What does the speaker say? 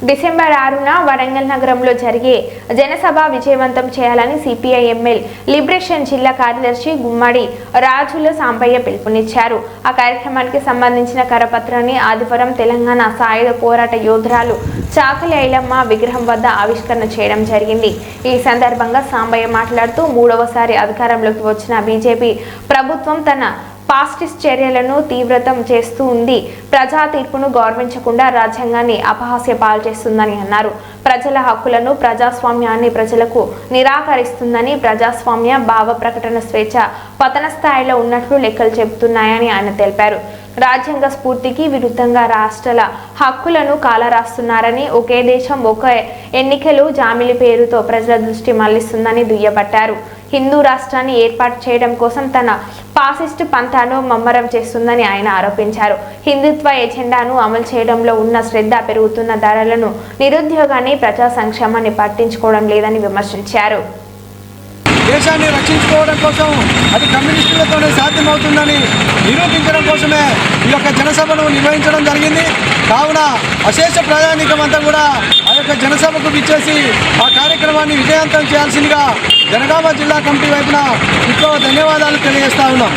December 6న Warangal నగరంలో జరిగే జనసభ విజయవంతం చేయాలని సిపిఐ ఎంఎల్ లిబరేషన్ జిల్లా కార్యదర్శి గుమ్మడి రాజుల సాంబయ్య పిలుపునిచ్చారు. ఆ కార్యక్రమానికి సంబంధించిన కరపత్రాన్ని ఆదివారం తెలంగాణ సాయుధ పోరాట యోధురాలు చాకలి ఐలమ్మ విగ్రహం వద్ద ఆవిష్కరణ చేయడం జరిగింది. ఈ సందర్భంగా సాంబయ్య మాట్లాడుతూ మూడవసారి అధికారంలోకి వచ్చిన బీజేపీ ప్రభుత్వం తన పాస్టిస్ట్ చర్యలను తీవ్రతం చేస్తూ ఉంది. ప్రజా తీర్పును గౌరవించకుండా రాజ్యాంగాన్ని అపహాస్య పాలు చేస్తుందని అన్నారు. ప్రజల హక్కులను ప్రజాస్వామ్యాన్ని ప్రజలకు నిరాకరిస్తుందని, ప్రజాస్వామ్య భావ ప్రకటన స్వేచ్ఛ పతన స్థాయిలో ఉన్నట్లు లెక్కలు చెబుతున్నాయని ఆయన తెలిపారు. రాజ్యాంగ స్ఫూర్తికి విరుద్ధంగా రాష్ట్రాల హక్కులను కాలరాస్తున్నారని, ఒకే దేశం ఒకే ఎన్నికలు జామిలి పేరుతో ప్రజల దృష్టి మళ్లిస్తుందని దుయ్యబట్టారు. హిందూ రాష్ట్రాన్ని ఏర్పాటు చేయడం కోసం తన పాసిస్టు పంథాను మమ్మరం చేస్తుందని ఆయన ఆరోపించారు. హిందుత్వ ఎజెండాను అమలు చేయడంలో ఉన్న శ్రద్ధ పెరుగుతున్న ధరలను, నిరుద్యోగాన్ని, ప్రజా సంక్షేమాన్ని పట్టించుకోవడం లేదని విమర్శించారు. దేశాన్ని రక్షించుకోవడం కోసం అది కమ్యూనిస్టులతోనే సాధ్యమవుతుందని నిరూపించడం కోసమే ఈ యొక్క జనసభను నిర్వహించడం జరిగింది. కావున అశేష ప్రజానీకం అంతా కూడా ఆ యొక్క జనసభకు విచ్చేసి ఆ కార్యక్రమాన్ని విజయవంతం చేయాల్సిందిగా జనగామ జిల్లా కమిటీ వైపున ఎక్కువ ధన్యవాదాలు తెలియజేస్తా ఉన్నాం.